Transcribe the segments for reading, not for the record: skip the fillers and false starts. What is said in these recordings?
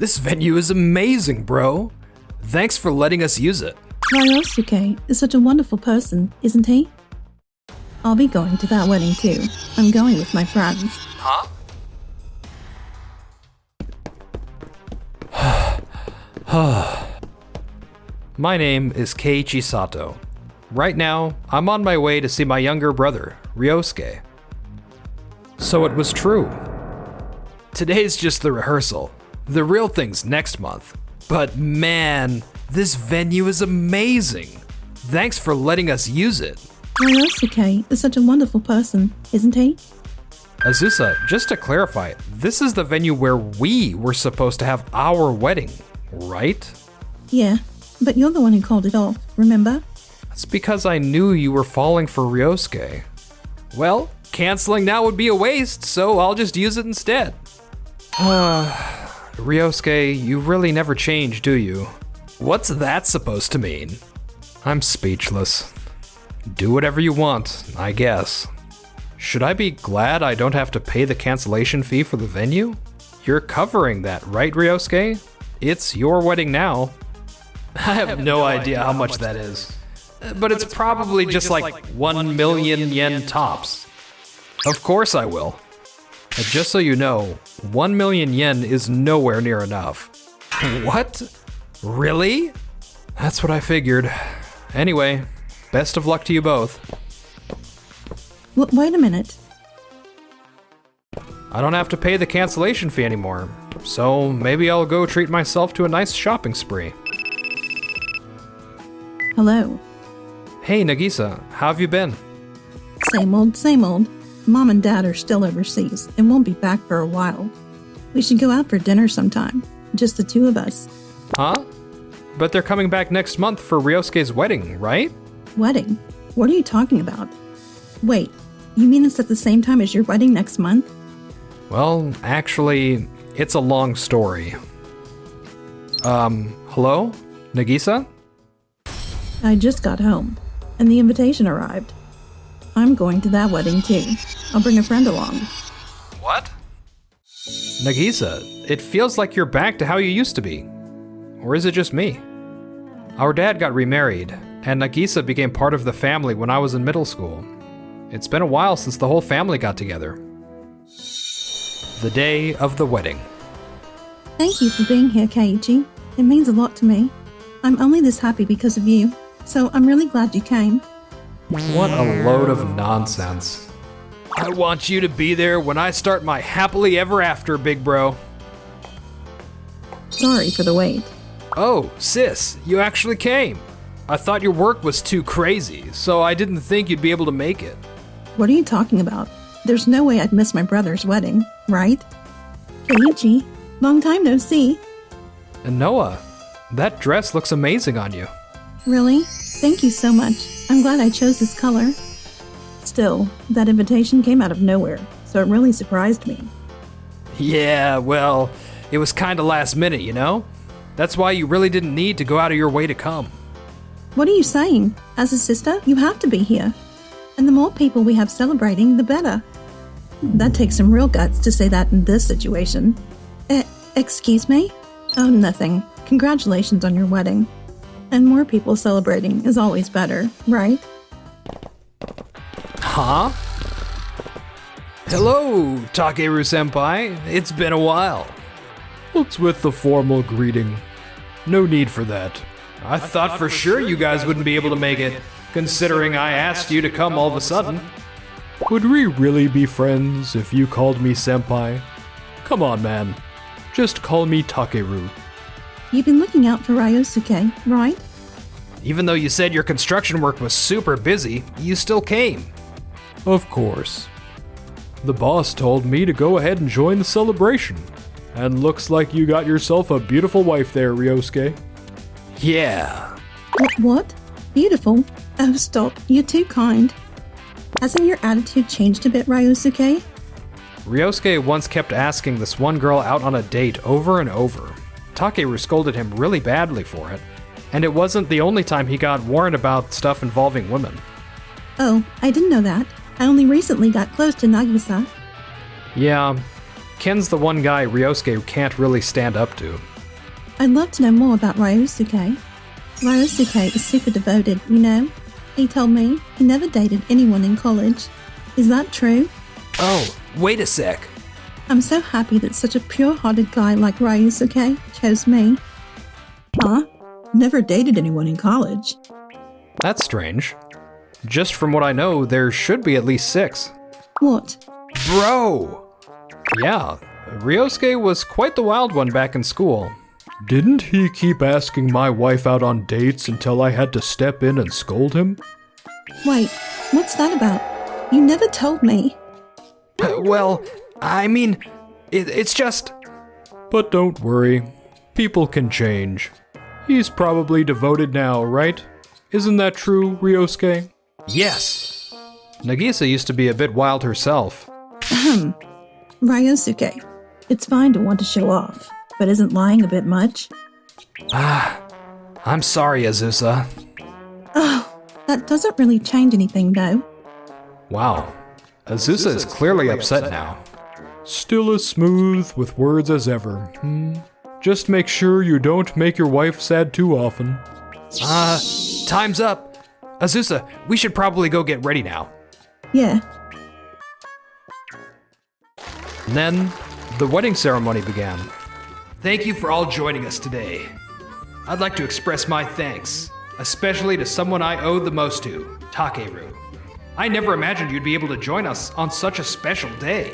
This venue is amazing, bro. Thanks for letting us use it. Ryosuke is such a wonderful person, isn't he? I'll be going to that wedding too. I'm going with my friends. Huh? My name is Keiichi Sato. Right now, I'm on my way to see my younger brother, Ryosuke. So it was true. Today's just the rehearsal. The real thing's next month. But man, this venue is amazing. Thanks for letting us use it. Ryosuke is such a wonderful person, isn't he? Azusa, just to clarify, this is the venue where we were supposed to have our wedding, right? Yeah, but you're the one who called it off, remember? That's because I knew you were falling for Ryosuke. Well, canceling now would be a waste, so I'll just use it instead. Ryosuke, you really never change, do you? What's that supposed to mean? I'm speechless. Do whatever you want, I guess. Should I be glad I don't have to pay the cancellation fee for the venue? You're covering that, right, Ryosuke? It's your wedding now. I have no idea how much that is. But it's probably just like 1 million yen tops. Of course I will. And just so you know, 1 million yen is nowhere near enough. What? Really? That's what I figured. Anyway, best of luck to you both. Wait a minute. I don't have to pay the cancellation fee anymore, so maybe I'll go treat myself to a nice shopping spree. Hello. Hey Nagisa, how have you been? Same old, same old. Mom and Dad are still overseas and won't be back for a while. We should go out for dinner sometime. Just the two of us. Huh? But they're coming back next month for Ryosuke's wedding, right? Wedding? What are you talking about? Wait, you mean it's at the same time as your wedding next month? Well, actually, it's a long story. Hello? Nagisa? I just got home, and the invitation arrived. I'm going to that wedding too. I'll bring a friend along. What? Nagisa, it feels like you're back to how you used to be. Or is it just me? Our dad got remarried, and Nagisa became part of the family when I was in middle school. It's been a while since the whole family got together. The day of the wedding. Thank you for being here, Keiichi. It means a lot to me. I'm only this happy because of you, so I'm really glad you came. What a load of nonsense. I want you to be there when I start my happily ever after, big bro. Sorry for the wait. Oh, sis, you actually came. I thought your work was too crazy, so I didn't think you'd be able to make it. What are you talking about? There's no way I'd miss my brother's wedding, right? Keiichi, long time no see. And Noah, that dress looks amazing on you. Really? Thank you so much. I'm glad I chose this color. Still, that invitation came out of nowhere, so it really surprised me. Yeah, well, it was kinda last minute, you know? That's why you really didn't need to go out of your way to come. What are you saying? As a sister, you have to be here. And the more people we have celebrating, the better. That takes some real guts to say that in this situation. Excuse me? Oh, nothing. Congratulations on your wedding. And more people celebrating is always better, right? Huh? Hello, Takeru-senpai. It's been a while. What's with the formal greeting? No need for that. I thought for sure you guys wouldn't be able to make it, considering I asked you to come all of a sudden. Would we really be friends if you called me senpai? Come on, man. Just call me Takeru. You've been looking out for Ryosuke, right? Even though you said your construction work was super busy, you still came. Of course. The boss told me to go ahead and join the celebration. And looks like you got yourself a beautiful wife there, Ryosuke. Yeah. What? Beautiful? Oh, stop. You're too kind. Hasn't your attitude changed a bit, Ryosuke? Ryosuke once kept asking this one girl out on a date over and over. Takeru scolded him really badly for it, and it wasn't the only time he got warned about stuff involving women. Oh, I didn't know that. I only recently got close to Nagisa. Yeah, Ken's the one guy Ryosuke can't really stand up to. I'd love to know more about Ryosuke. Ryosuke is super devoted, you know? He told me he never dated anyone in college. Is that true? Oh, wait a sec. I'm so happy that such a pure-hearted guy like Ryosuke chose me. Huh? Never dated anyone in college. That's strange. Just from what I know, there should be at least 6. What? Bro! Yeah, Ryosuke was quite the wild one back in school. Didn't he keep asking my wife out on dates until I had to step in and scold him? Wait, what's that about? You never told me. Well, I mean, it's just... But don't worry, people can change. He's probably devoted now, right? Isn't that true, Ryosuke? Yes! Nagisa used to be a bit wild herself. Ryosuke, it's fine to want to show off, but isn't lying a bit much? I'm sorry, Azusa. Oh, that doesn't really change anything, though. Wow, Azusa is clearly upset now. Still as smooth with words as ever. Just make sure you don't make your wife sad too often. Time's up. Azusa, we should probably go get ready now. Yeah. And then, the wedding ceremony began. Thank you for all joining us today. I'd like to express my thanks, especially to someone I owe the most to, Takeru. I never imagined you'd be able to join us on such a special day.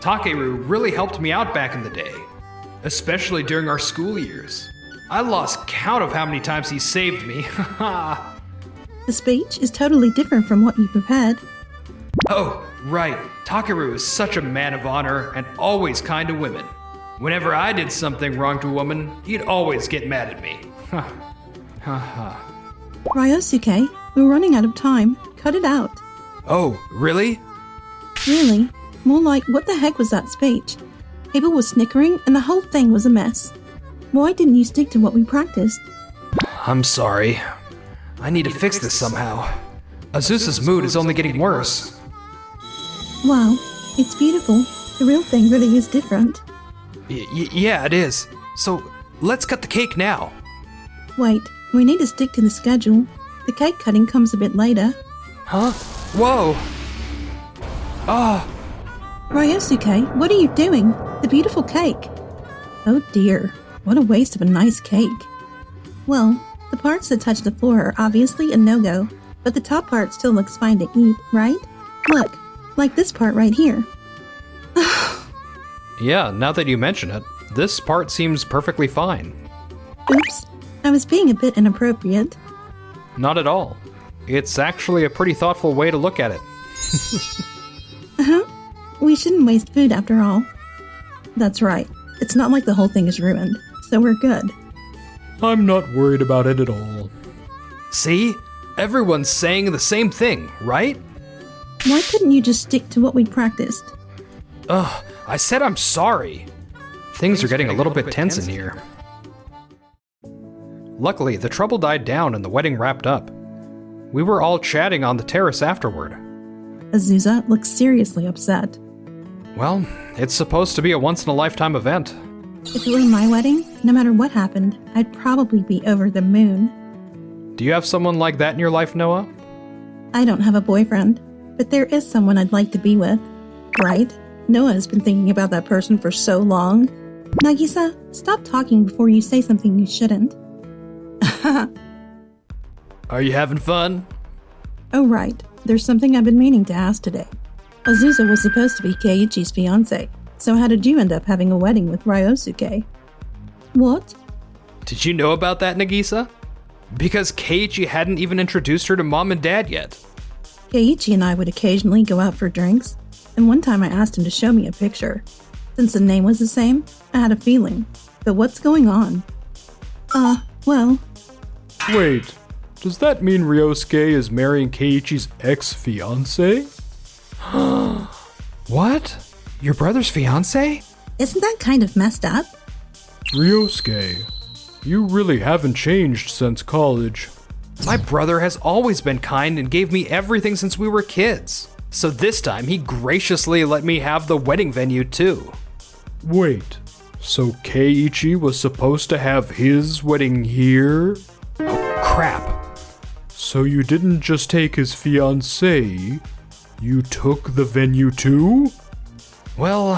Takeru really helped me out back in the day, especially during our school years. I lost count of how many times he saved me. The speech is totally different from what you prepared. Oh, right. Takeru is such a man of honor and always kind to women. Whenever I did something wrong to a woman, he'd always get mad at me. Ryosuke, we're running out of time. Cut it out. Oh, really? Really? More like, what the heck was that speech? People were snickering and the whole thing was a mess. Why didn't you stick to what we practiced? I'm sorry. I need to fix this somehow. Azusa's mood is only getting worse. Wow, it's beautiful. The real thing really is different. Yeah, it is. So, let's cut the cake now. Wait, we need to stick to the schedule. The cake cutting comes a bit later. Huh? Whoa! Ryosuke, what are you doing? The beautiful cake. Oh dear, what a waste of a nice cake. Well, the parts that touch the floor are obviously a no-go, but the top part still looks fine to eat, right? Look, like this part right here. Yeah, now that you mention it, this part seems perfectly fine. Oops, I was being a bit inappropriate. Not at all. It's actually a pretty thoughtful way to look at it. We shouldn't waste food after all. That's right, it's not like the whole thing is ruined, so we're good. I'm not worried about it at all. See? Everyone's saying the same thing, right? Why couldn't you just stick to what we practiced? Ugh, I said I'm sorry. Things are getting a little bit tense in here. Luckily, the trouble died down and the wedding wrapped up. We were all chatting on the terrace afterward. Azusa looks seriously upset. Well, it's supposed to be a once-in-a-lifetime event. If it were my wedding, no matter what happened, I'd probably be over the moon. Do you have someone like that in your life, Noah? I don't have a boyfriend, but there is someone I'd like to be with. Right? Noah has been thinking about that person for so long. Nagisa, stop talking before you say something you shouldn't. Are you having fun? Oh right, there's something I've been meaning to ask today. Azusa was supposed to be Keiichi's fiancée, so how did you end up having a wedding with Ryosuke? What? Did you know about that, Nagisa? Because Keiichi hadn't even introduced her to Mom and Dad yet. Keiichi and I would occasionally go out for drinks, and one time I asked him to show me a picture. Since the name was the same, I had a feeling. But what's going on? Well... Wait, does that mean Ryosuke is marrying Keiichi's ex-fiancé? What? Your brother's fiancé? Isn't that kind of messed up? Ryosuke, you really haven't changed since college. My brother has always been kind and gave me everything since we were kids. So this time he graciously let me have the wedding venue too. Wait, so Keiichi was supposed to have his wedding here? Oh, crap. So you didn't just take his fiancée, you took the venue too? Well,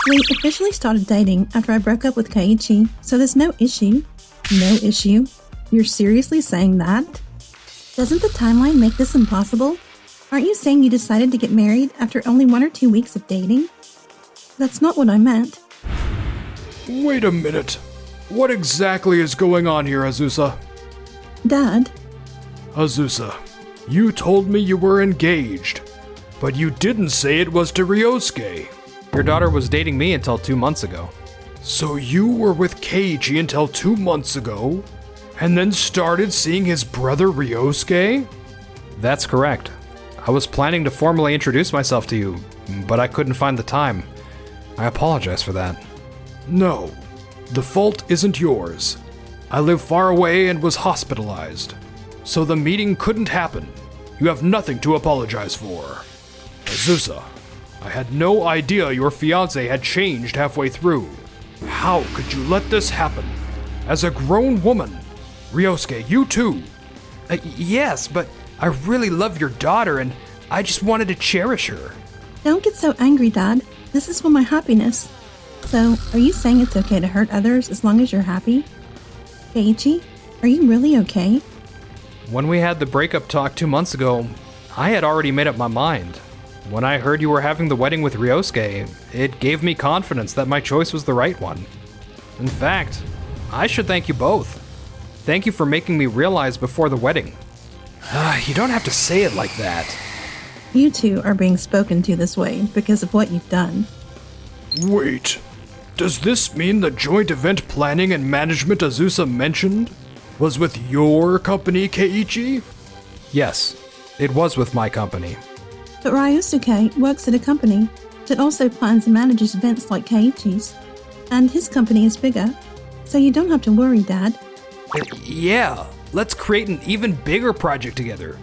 We officially started dating after I broke up with Keiichi, so there's no issue. No issue? You're seriously saying that? Doesn't the timeline make this impossible? Aren't you saying you decided to get married after only 1 or 2 weeks of dating? That's not what I meant. Wait a minute. What exactly is going on here, Azusa? Dad? Azusa, you told me you were engaged, but you didn't say it was to Ryosuke. Your daughter was dating me until 2 months ago. So you were with Keiichi until 2 months ago, and then started seeing his brother Ryosuke? That's correct. I was planning to formally introduce myself to you, but I couldn't find the time. I apologize for that. No, the fault isn't yours. I live far away and was hospitalized, so the meeting couldn't happen. You have nothing to apologize for. Azusa, I had no idea your fiancé had changed halfway through. How could you let this happen? As a grown woman, Ryosuke, you too. Yes, but I really love your daughter and I just wanted to cherish her. Don't get so angry, Dad. This is for my happiness. So, are you saying it's okay to hurt others as long as you're happy? Keiichi, are you really okay? When we had the breakup talk 2 months ago, I had already made up my mind. When I heard you were having the wedding with Ryosuke, it gave me confidence that my choice was the right one. In fact, I should thank you both. Thank you for making me realize before the wedding. You don't have to say it like that. You two are being spoken to this way because of what you've done. Wait, does this mean the joint event planning and management Azusa mentioned was with your company, Keiichi? Yes, it was with my company. But Ryosuke works at a company that also plans and manages events like Keiichi's, and his company is bigger, so you don't have to worry, Dad. Yeah, let's create an even bigger project together.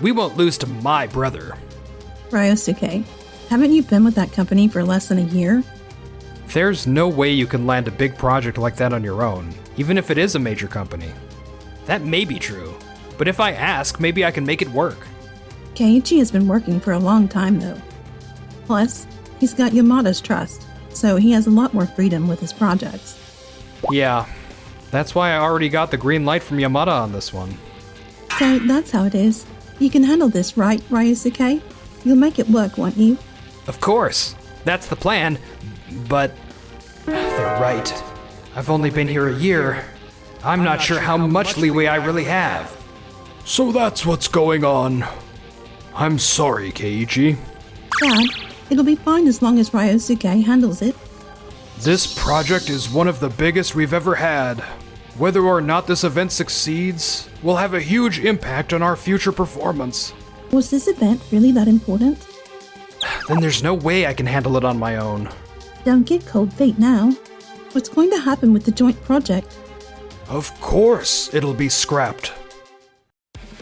We won't lose to my brother. Ryosuke, haven't you been with that company for less than a year? There's no way you can land a big project like that on your own, even if it is a major company. That may be true, but if I ask, maybe I can make it work. Keiichi has been working for a long time, though. Plus, he's got Yamada's trust, so he has a lot more freedom with his projects. Yeah, that's why I already got the green light from Yamada on this one. So that's how it is. You can handle this, right, Ryosuke? You'll make it work, won't you? Of course, that's the plan, but they're right. I've only been here a year. I'm not sure how much leeway I really have. So that's what's going on. I'm sorry, Keiichi. Dad, it'll be fine as long as Ryosuke handles it. This project is one of the biggest we've ever had. Whether or not this event succeeds will have a huge impact on our future performance. Was this event really that important? Then there's no way I can handle it on my own. Don't get cold feet now. What's going to happen with the joint project? Of course it'll be scrapped.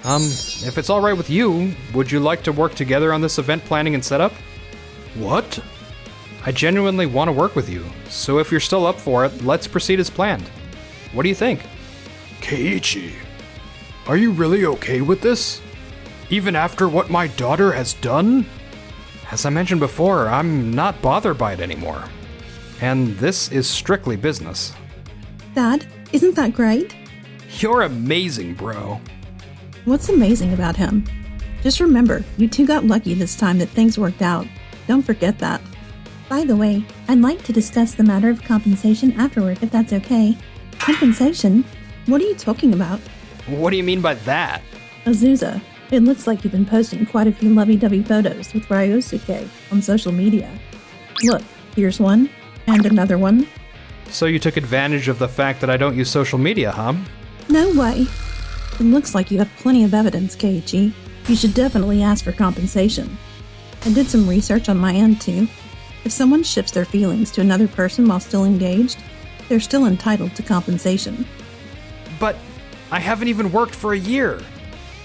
If it's alright with you, would you like to work together on this event planning and setup? What? I genuinely want to work with you, so if you're still up for it, let's proceed as planned. What do you think? Keiichi, are you really okay with this? Even after what my daughter has done? As I mentioned before, I'm not bothered by it anymore. And this is strictly business. Dad, isn't that great? You're amazing, bro. What's amazing about him? Just remember, you two got lucky this time that things worked out. Don't forget that. By the way, I'd like to discuss the matter of compensation afterward, if that's okay. Compensation? What are you talking about? What do you mean by that? Azusa, it looks like you've been posting quite a few lovey-dovey photos with Ryosuke on social media. Look, here's one, and another one. So you took advantage of the fact that I don't use social media, huh? No way. It looks like you have plenty of evidence, Keiichi. You should definitely ask for compensation. I did some research on my end, too. If someone shifts their feelings to another person while still engaged, they're still entitled to compensation. But I haven't even worked for a year,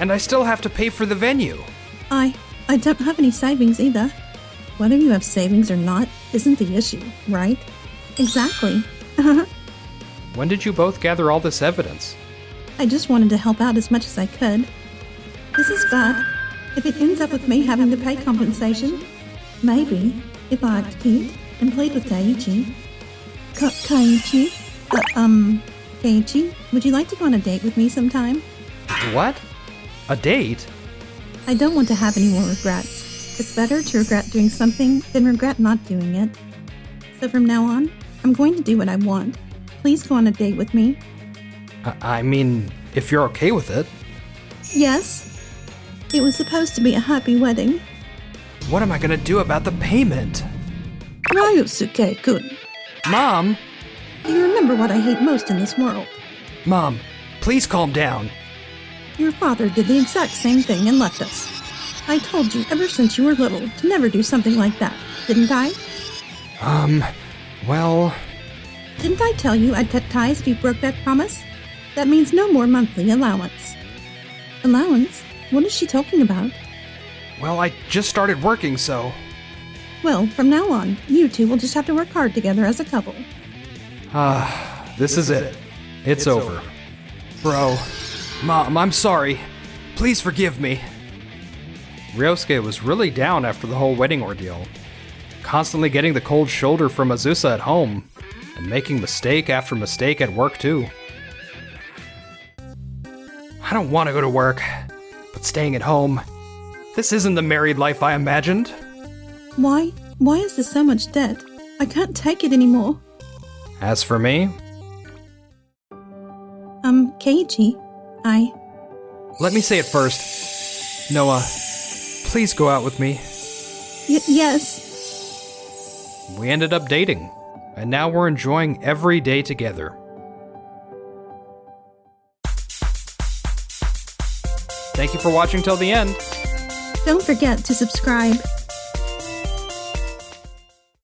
and I still have to pay for the venue. I don't have any savings either. whether you have savings or not isn't the issue, right? Exactly. When did you both gather all this evidence? I just wanted to help out as much as I could. This is bad. If it ends up with me having to pay compensation, maybe if I eat and played with Keiichi. Keiichi? Keiichi, would you like to go on a date with me sometime? What? A date? I don't want to have any more regrets. It's better to regret doing something than regret not doing it. So from now on, I'm going to do what I want. Please go on a date with me. I mean, if you're okay with it. Yes. It was supposed to be a happy wedding. What am I gonna do about the payment? Ryusuke-kun. Mom! Do you remember what I hate most in this world? Mom, please calm down. Your father did the exact same thing and left us. I told you ever since you were little to never do something like that, didn't I? Well... Didn't I tell you I'd cut ties if you broke that promise? That means no more monthly allowance. Allowance? What is she talking about? Well, I just started working, so... Well, from now on, you two will just have to work hard together as a couple. This is it. It's over. Bro. Mom, I'm sorry. Please forgive me. Ryosuke was really down after the whole wedding ordeal. Constantly getting the cold shoulder from Azusa at home, and making mistake after mistake at work too. I don't want to go to work, but staying at home, this isn't the married life I imagined. Why? Why is there so much debt? I can't take it anymore. As for me, Keiichi, let me say it first. Noah, please go out with me. Yes. We ended up dating, and now we're enjoying every day together. Thank you for watching till the end. Don't forget to subscribe.